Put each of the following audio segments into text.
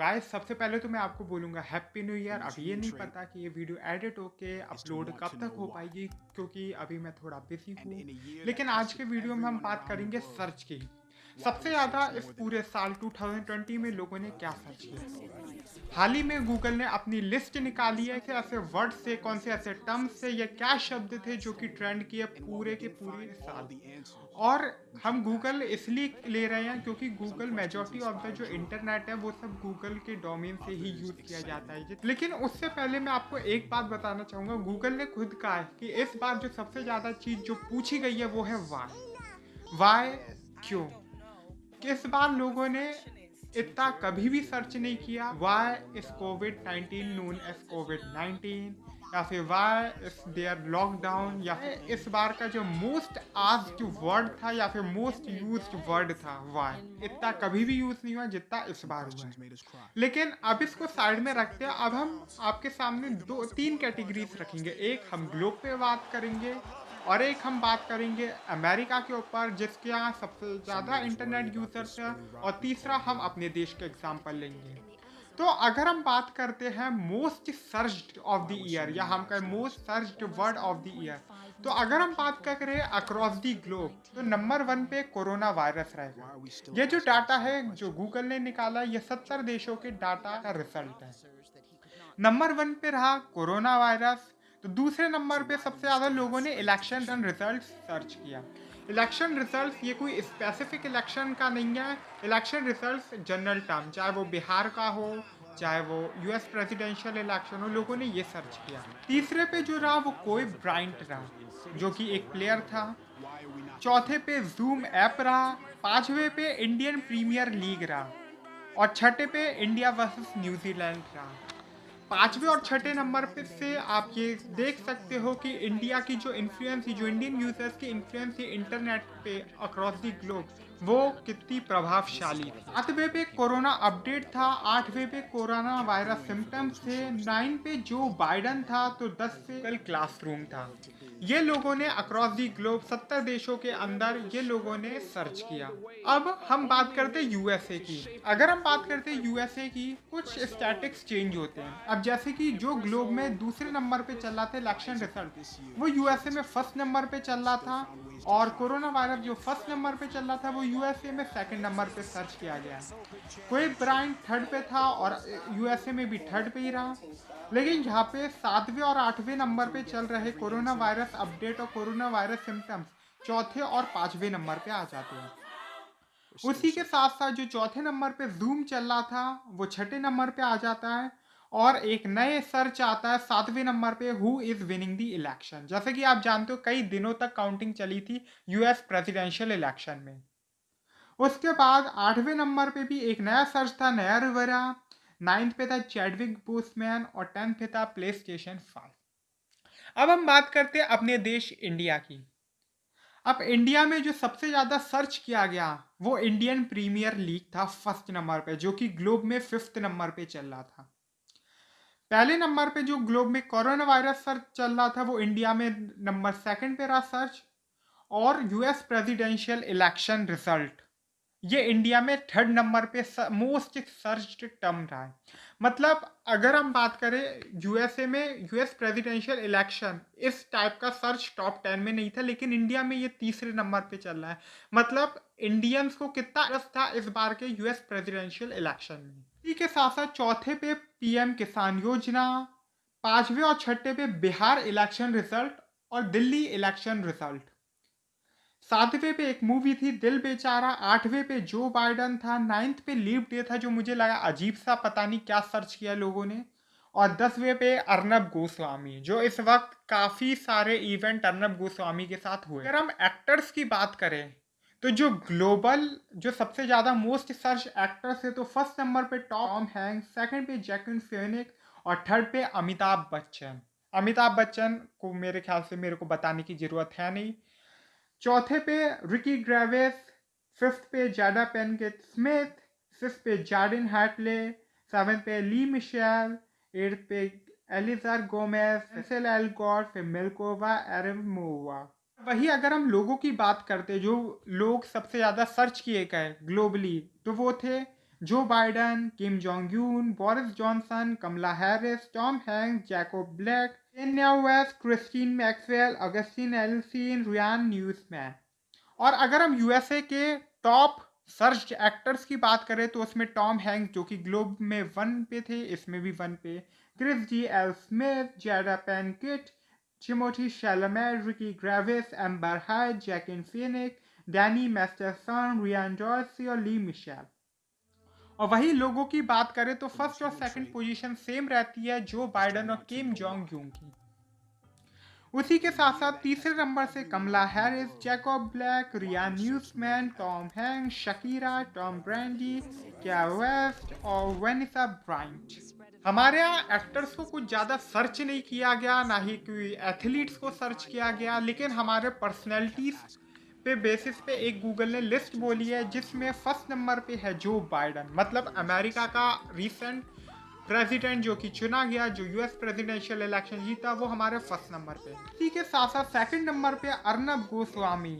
Guys सबसे पहले तो मैं आपको बोलूँगा हैप्पी न्यू ईयर। अब ये नहीं पता कि ये वीडियो एडिट होके अपलोड कब तक हो पाएगी, क्योंकि अभी मैं थोड़ा बिज़ी हूँ। लेकिन आज के वीडियो में हम बात करेंगे सर्च की। सबसे ज़्यादा इस पूरे साल 2020 में लोगों ने क्या सर्च किया? हाल ही में गूगल ने अपनी लिस्ट निकाली है कि ऐसे वर्ड से, कौन से ऐसे टर्म्स से या क्या शब्द थे जो कि ट्रेंड किए पूरे के पूरे साल। और हम गूगल इसलिए ले रहे हैं क्योंकि गूगल मेजॉरिटी ऑफ द जो इंटरनेट है वो सब गूगल के डोमेन से ही यूज़ किया जाता है। लेकिन उससे पहले मैं आपको एक बात बताना चाहूँगा, गूगल ने खुद कहा है कि इस बार जो सबसे ज़्यादा चीज़ जो पूछी गई है वो है वाई। वाई क्यों? इस बार लोगों ने इतना कभी भी सर्च नहीं किया why is COVID 19 known as COVID 19, या फिर वाई इज देयर लॉकडाउन, या फिर इस बार का जो मोस्ट आस्क्ड वर्ड था या फिर मोस्ट यूज्ड वर्ड था वाई, इतना कभी भी यूज नहीं हुआ जितना इस बार हुआ है। लेकिन अब इसको साइड में रखते हैं। अब हम आपके सामने दो तीन कैटेगरीज रखेंगे। एक हम ग्लोब पे बात करेंगे और एक हम बात करेंगे अमेरिका के ऊपर जिसके यहाँ सबसे ज़्यादा इंटरनेट यूजर्स हैं, और तीसरा हम अपने देश का एग्जांपल लेंगे। तो अगर हम बात करते हैं most searched of the year, या हम कहें most searched word of the year, तो अगर हम बात करें अक्रॉस द ग्लोब तो नंबर 1 पे कोरोना वायरस रहेगा। ये जो डाटा है जो गूगल ने निकाला, ये 70 देशों के डाटा का रिजल्ट है। नंबर 1 पे रहा कोरोना वायरस। तो दूसरे नंबर पे सबसे ज़्यादा लोगों ने इलेक्शन रिजल्ट सर्च किया। इलेक्शन रिजल्ट ये कोई स्पेसिफिक इलेक्शन का नहीं है। इलेक्शन रिजल्ट जनरल टर्म, चाहे वो बिहार का हो, चाहे वो यूएस प्रेसिडेंशियल इलेक्शन हो, लोगों ने ये सर्च किया। तीसरे पे जो रहा वो कोई ब्राइंट रहा, जो कि एक प्लेयर था। चौथे पे जूम ऐप रहा। पांचवे पे इंडियन प्रीमियर लीग रहा। और छठे पे इंडिया वर्सेस न्यूजीलैंड रहा। पाँचवें और छठे नंबर पे से आप ये देख सकते हो कि इंडिया की जो इन्फ्लुएंस थी, जो इंडियन यूजर्स की इन्फ्लुएंस थी इंटरनेट पे अक्रॉस द ग्लोब, वो कितनी प्रभावशाली थी। 7वें पे कोरोना अपडेट था। 8वें पे कोरोना वायरस सिम्टम्स थे। 9 पे जो बाइडन था। तो 10 पे कल क्लासरूम था। ये लोगों ने अक्रॉस द ग्लोब 70 देशों के अंदर ये लोगों ने सर्च किया। अब हम बात करते हैं यूएसए की। अगर हम बात करते हैं यूएसए की, कुछ स्टैटिक्स चेंज होते हैं। अब जैसे कि जो ग्लोब में दूसरे नंबर पे चल रहा था इलेक्शन रिजल्ट, वो यूएसए में फर्स्ट नंबर पे चल रहा था। और कोरोना वायरस जो फर्स्ट नंबर पे चल रहा था वो यूएसए में सेकंड नंबर पे सर्च किया गया। कोई ब्रांड थर्ड पे था और यूएसए में भी थर्ड पे ही रहा। लेकिन यहाँ पे 7वें और 8वें नंबर पे चल रहे कोरोना वायरस अपडेट और कोरोना वायरस सिम्टम्स चौथे और 5वें नंबर पे आ जाते हैं। उसी के साथ साथ जो चौथे नंबर पे जूम चल रहा था वो छठे नंबर पे आ जाता है। और एक नए सर्च आता है 7वें नंबर पे, who is winning the election. जैसे कि आप जानते हो कई दिनों तक काउंटिंग चली थी यूएस प्रेसिडेंशियल इलेक्शन में। उसके बाद 8वें नंबर पे भी एक नया सर्च था, नया रिवरा। 9th पे था चैडविक बोसमैन और 10th पे था प्ले स्टेशन 5। अब हम बात करते हैं अपने देश इंडिया की। अब इंडिया में जो सबसे ज़्यादा सर्च किया गया वो इंडियन प्रीमियर लीग था फर्स्ट नंबर पे, जो कि ग्लोब में 5th नंबर पे चल रहा था। पहले नंबर पे जो ग्लोब में कोरोना वायरस सर्च चल रहा था वो इंडिया में नंबर सेकंड पे रहा सर्च। और यूएस प्रेसिडेंशियल इलेक्शन रिजल्ट ये इंडिया में थर्ड नंबर पे मोस्ट सर्च्ड टर्म रहा है। मतलब अगर हम बात करें यूएसए में यूएस प्रेसिडेंशियल इलेक्शन इस टाइप का सर्च टॉप 10 में नहीं था, लेकिन इंडिया में ये तीसरे नंबर पे चल रहा है। मतलब इंडियंस को कितना इंटरेस्ट था इस बार के यूएस प्रेसिडेंशियल इलेक्शन में। इसी के साथ साथ चौथे पे पीएम किसान योजना, पांचवें और छठे पे बिहार इलेक्शन रिजल्ट और दिल्ली इलेक्शन रिजल्ट। 7वें पे एक मूवी थी दिल बेचारा। 8वें पे जो बाइडन था। 9th पे लीव डे था, जो मुझे लगा अजीब सा, पता नहीं क्या सर्च किया लोगों ने। और 10वें पे अर्नब गोस्वामी, जो इस वक्त काफ़ी सारे इवेंट अर्नब गोस्वामी के साथ हुए। अगर हम एक्टर्स की बात करें तो जो ग्लोबल जो सबसे ज़्यादा मोस्ट सर्च एक्टर्स है, तो फर्स्ट नंबर पे टॉम हैंक्स, सेकंड पे जैक्विन फेनिक्स और थर्ड पे अमिताभ बच्चन। अमिताभ बच्चन को मेरे ख्याल से मेरे को बताने की ज़रूरत है नहीं। चौथे पे रिकी ग्रेविस, फिफ्थ पे जाडा पेनकेट स्मिथ, सिक्स पे जार्डिन हैटले, सेवेंथ पे ली Michel, eighth pay एलिजार Gomez, Essel एलगॉर, फिर मिल्कोवा एरेमोवा। वही अगर हम लोगों की बात करते जो लोग सबसे ज़्यादा सर्च किए गए ग्लोबली, तो वो थे जो Biden, Kim Jong Un, Boris Johnson, Kamala Harris, Tom Hanks, Jacob Blake, Kanye West, Christine Maxwell, अगस्टिन एल्सिन, रियान न्यूज़मैन। और अगर हम यूएसए के टॉप सर्च एक्टर्स की बात करें तो उसमें टॉम हैंक्स जो कि ग्लोब में 1 पे थे, इसमें भी 1 पे, Chris G L Smith, Jada Pinkett, Timothee Chalamet, Ricky Gervais, Amber Heard, Joaquin Phoenix, Danny Masterson, Ryan Dorsey और ली मिशेल। और वही लोगों की बात करें तो फर्स्ट और सेकंड पोजीशन सेम रहती है जो बाइडन और किम जोंग यून की। उसी के साथ साथ तीसरे नंबर से Kamala Harris, Jacob Blake, Ryan Newsman, Tom Hanks, Shakira, Tom Brady, Kanye West और वेनिसा ब्राइंट। हमारे यहाँ एक्टर्स को कुछ ज़्यादा सर्च नहीं किया गया, ना ही कोई एथलीट्स को सर्च किया गया, लेकिन हमारे पर्सनैलिटीज पे बेसिस पे एक गूगल ने लिस्ट बोली है जिसमें फर्स्ट नंबर पे है जो बाइडन, मतलब अमेरिका का रिसेंट प्रेसिडेंट जो कि चुना गया, जो यूएस प्रेसिडेंशियल इलेक्शन जीता, वो हमारे फर्स्ट नंबर पे। इसी के साथ साथ सेकंड नंबर पे अर्नब गोस्वामी,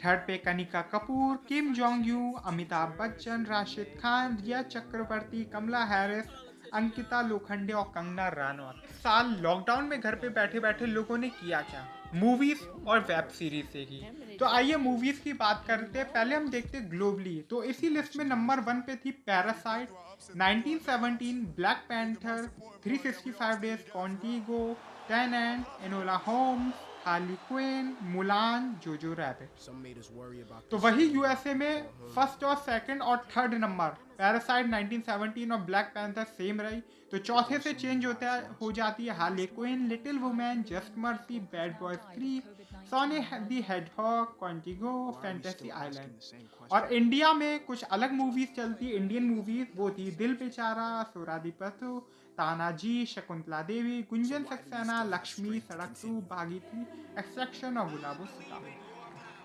थर्ड पे Kanika Kapoor, Kim Jong Un, Amitabh Bachchan, Rashid Khan, Rhea Chakraborty, Kamala Harris, Ankita Lokhande और कंगना रनौत। इस साल लॉकडाउन में घर पे बैठे बैठे लोगों ने किया क्या? मूवीज और वेब सीरीज देखी। तो आइए मूवीज की बात करते हैं। पहले हम देखते हैं ग्लोबली। तो इसी लिस्ट में नंबर 1 पे थी Parasite, 1917, Black Panther, 365 days Contigo, Tenet, Enola Holmes, Harley Quinn, Mulan, Jojo Rabbit. तो वही यूएसए में फर्स्ट और सेकंड और थर्ड नंबर पैरासाइट 1917 और ब्लैक पैंथर सेम रही। तो चौथे से चेंज हो जाती है Harley Quinn, Little Women, just Mercy, Bad Boys 3, Sonic the Hedgehog, Contigo, Fantasy Island. और इंडिया में कुछ अलग मूवीज चलती, इंडियन मूवीज, वो थी दिल बेचारा, सोरादीपतु, तानाजी, शकुंतला देवी, गुंजन सक्सेना, लक्ष्मी, सड़क 2, बागी 3, एक्सट्रैक्शन और गुलाबो सितारा।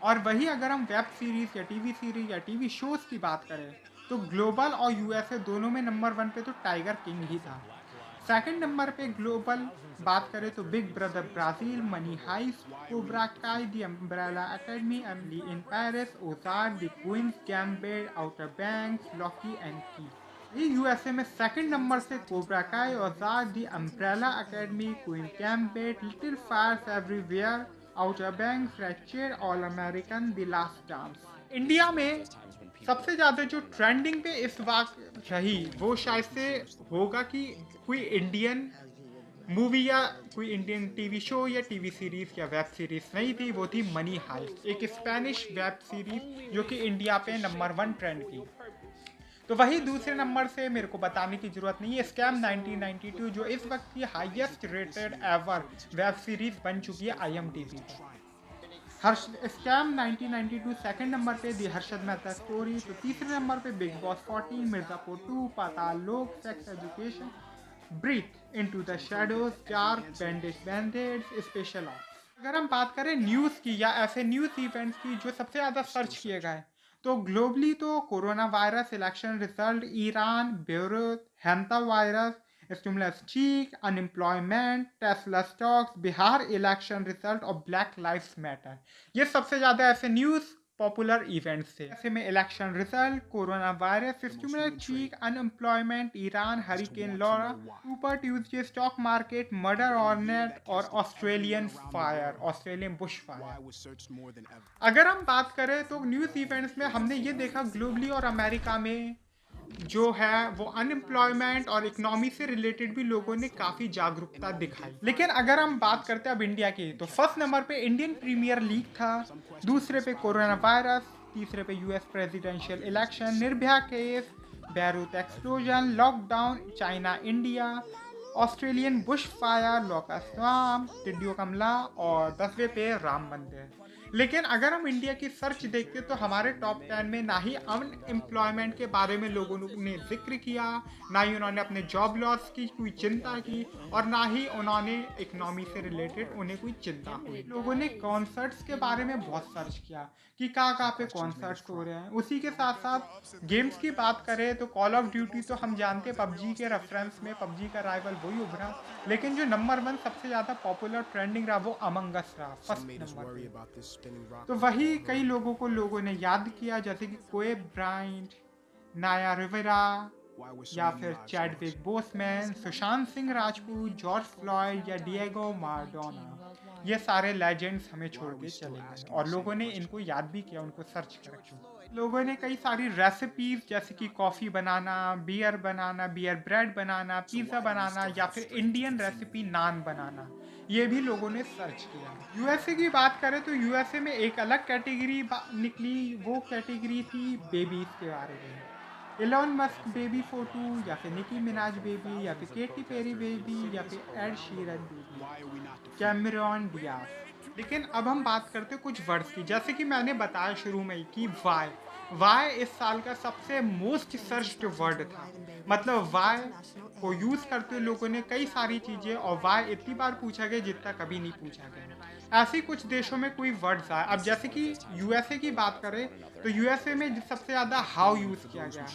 और वही अगर हम वेब सीरीज या टीवी सीरीज या टीवी शोज की बात करें तो ग्लोबल और यूएसए दोनों में नंबर 1 पे तो टाइगर किंग ही था। सेकंड नंबर पे ग्लोबल बात करें तो Big Brother Brazil, Money Heist, Cobra Kai, the Umbrella Academy, Emily in Paris, Ozark, the Queen's Gambit, Outer Banks, Locke and Key. ये यूएसए में सेकंड नंबर से Cobra Kai, Ozark, the Umbrella Academy, Queen's Gambit, Little Fires Everywhere, Outer Banks, Ratched, All American, the Last Dance. India में सबसे ज़्यादा जो trending पे इस वक्त रही वो शायद से होगा कि कोई इंडियन मूवी या कोई इंडियन टीवी शो या टीवी सीरीज या वेब सीरीज नहीं थी, वो थी मनी हाइस्ट, एक स्पेनिश वेब सीरीज जो कि इंडिया पे नंबर 1 ट्रेंड की। तो वही दूसरे नंबर से मेरे को बताने की जरूरत नहीं है, स्कैम 1992 जो इस वक्त की highest rated ever web series बन चुकी है IMDb पर। हर्ष स्कैम 1992 सेकंड नंबर पे दी हर्षद मेहता स्टोरी। तो तीसरे नंबर पे big boss 40, Mirzapur 2, Paatal Lok, sex education, breathe into the shadows, dark, Bandish bandits, special ops. अगर हम बात करें न्यूज़ की या ऐसे न्यूज़ इवेंट्स की जो सबसे ज़्यादा सर्च किए गए तो ग्लोबली तो corona virus, election result, Iran, Beirut, hanta virus, stimulus check, unemployment, Tesla stocks, Bihar election result और ब्लैक लाइव्स मैटर, ये सबसे ज़्यादा ऐसे न्यूज़ पॉपुलर इवेंट्स थे। ऐसे में election result, corona virus, stimulus check, unemployment, Iran, hurricane Laura, super Tuesday, stock market, murder hornet और Australian fire, Australian bush fire. अगर हम बात करें तो न्यूज़ इवेंट्स में हमने ये देखा ग्लोबली और अमेरिका में जो है वो अनएम्प्लॉयमेंट और इकोनॉमी से रिलेटेड भी लोगों ने काफ़ी जागरूकता दिखाई। लेकिन अगर हम बात करते हैं अब इंडिया की तो फर्स्ट नंबर पे इंडियन प्रीमियर लीग था, दूसरे पे कोरोना वायरस, तीसरे पे US presidential election, Nirbhaya case, Beirut explosion, lockdown, China India, Australian bush fire, locust swarm, टिड्डियों कमला और 10वें पे राम मंदिर। लेकिन अगर हम इंडिया की सर्च देखते तो हमारे टॉप 10 में ना ही अनएम्प्लॉयमेंट के बारे में लोगों ने जिक्र किया, ना ही उन्होंने अपने जॉब लॉस की कोई चिंता की और ना ही उन्होंने इकोनॉमी से रिलेटेड उन्हें कोई चिंता हुई। लोगों ने कॉन्सर्ट्स के बारे में बहुत सर्च किया कि कहाँ पे कॉन्सर्ट्स हो रहे हैं। उसी के साथ साथ गेम्स की बात करें तो कॉल ऑफ ड्यूटी तो हम जानते हैं पबजी के रेफरेंस में पबजी का राइवल वही उभरा, लेकिन जो नंबर 1 सबसे ज़्यादा पॉपुलर ट्रेंडिंग रहा वो अमंग अस रहा फर्स्ट नंबर। तो वही कई लोगों ने याद किया जैसे कि कोए ब्राइंट, नाया रिवेरा या फिर Chadwick Boseman, Sushant Singh Rajput, George Floyd या डिएगो माराडोना, ये सारे लेजेंड्स हमें छोड़ के चले गए और लोगों ने इनको याद भी किया, उनको सर्च करके। लोगों ने कई सारी रेसिपीज जैसे कि कॉफ़ी बनाना, बियर ब्रेड बनाना, पिज़्ज़ा बनाना या फिर इंडियन रेसिपी नान बनाना, ये भी लोगों ने सर्च किया। यूएसए की बात करें तो यूएसए में एक अलग कैटेगरी निकली, वो कैटेगरी थी बेबीज के बारे में। एलॉन मस्क बेबी फोटो या फिर निकी मिनाज बेबी या फिर केटी पेरी बेबी या फिर Ed Sheeran baby, Cameron Diaz. लेकिन अब हम बात करते हैं कुछ वर्ड्स की, जैसे कि मैंने बताया शुरू में ही कि वाई इस साल का सबसे मोस्ट सर्च्ड वर्ड था। मतलब वाई को यूज करते हुए लोगों ने कई सारी चीजें, और वाई इतनी बार पूछा गया जितना कभी नहीं पूछा गया। ऐसे कुछ देशों में कोई वर्ड्स आए। अब जैसे कि यूएसए की बात करें तो यूएसए में सबसे ज्यादा हाउ यूज किया गया,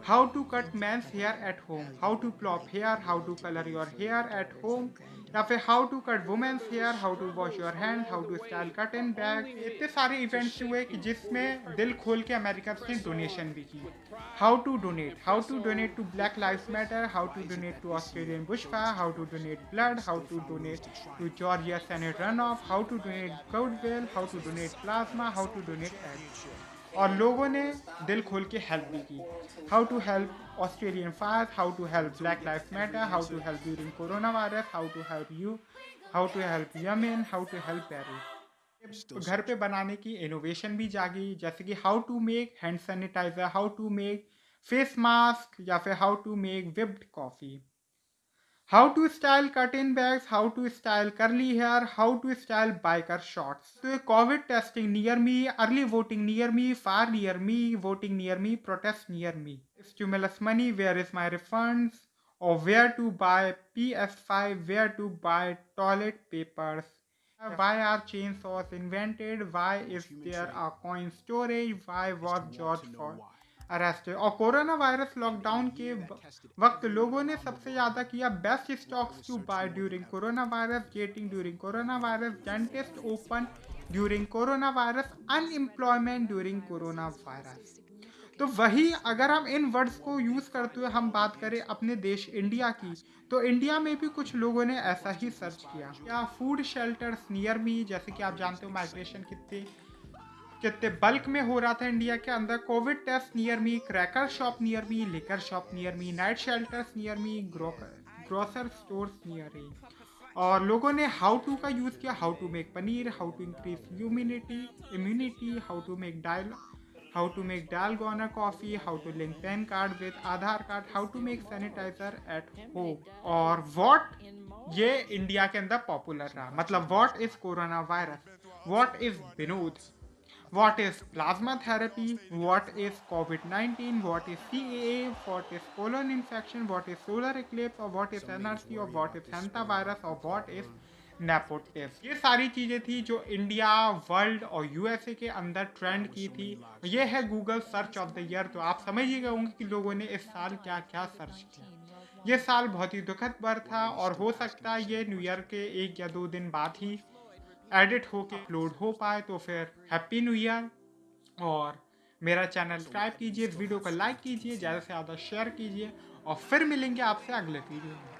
how to cut men's hair at home, how to plop hair, how to colour your hair at home, या फिर how to cut women's hair, how to wash your hand, how to style curtain bangs. इतने सारे events हुए कि जिसमें दिल खोल के अमेरिकन ने डोनेशन भी की। How to donate to Black lives Matter, how to donate to Australian bush fire, how to donate blood, how to donate to Georgia Senate runoff, how to donate goodwill, how to donate plasma, how to donate eggs. और लोगों ने दिल खोल के help भी की। How to help Australian fire, how to help Black Life Matter, how to help during coronavirus, how to help Yemen, how to help Peru. घर पे बनाने की इनोवेशन भी जागी, जैसे कि how to make hand sanitizer, how to make face mask या फिर how to make whipped coffee, how to style curtain bangs, how to style curly hair, how to style biker shorts. तो covid testing near me, early voting near me, far near me, voting near me, protest near me, stimulus money, where is my refunds, और where to buy PS5, where to buy toilet papers, why are chainsaws invented, why is there a coin storage, why was George Floyd arrested. और coronavirus lockdown के वक्त लोगों ने सबसे ज्यादा किया best stocks to buy during coronavirus, getting during coronavirus, dentist open during coronavirus, unemployment during coronavirus. तो वही अगर हम इन वर्ड्स को यूज करते हुए हम बात करें अपने देश इंडिया की, तो इंडिया में भी कुछ लोगों ने ऐसा ही सर्च किया। क्या फूड शेल्टर्स नियर मी, जैसे कि आप जानते हो माइग्रेशन कितने कितने बल्क में हो रहा था इंडिया के अंदर, COVID test near me, cracker shop near me, liquor shop near me, night shelters near me, grocer stores near me. और लोगों ने हाउ टू का यूज किया, how to make paneer, how to increase immunity, how to make dalgona coffee, how to link PAN card with Aadhaar card, how to make sanitiser at home. और what, ये India के अंदर popular रहा। मतलब what is corona virus, what is Vinod, what is plasma therapy, what is COVID-19, what is CAA, what is colon infection, what is solar eclipse, or what is NRC, or what is hantavirus, or what is nepotism. ये सारी चीजें थी जो India, world और USA के अंदर trend की थी। ये है Google search of the year. तो आप समझ ही गए होंगे कि लोगों ने इस साल क्या क्या सर्च किया। ये साल बहुत ही दुखद भर था और हो सकता है ये न्यू ईयर के 1 या 2 दिन बाद ही एडिट होके अपलोड हो पाए। तो फिर हैप्पी न्यू ईयर, और मेरा चैनल सब्सक्राइब कीजिए, इस वीडियो को लाइक कीजिए, ज़्यादा से ज़्यादा शेयर कीजिए, और फिर मिलेंगे आपसे अगले वीडियो में।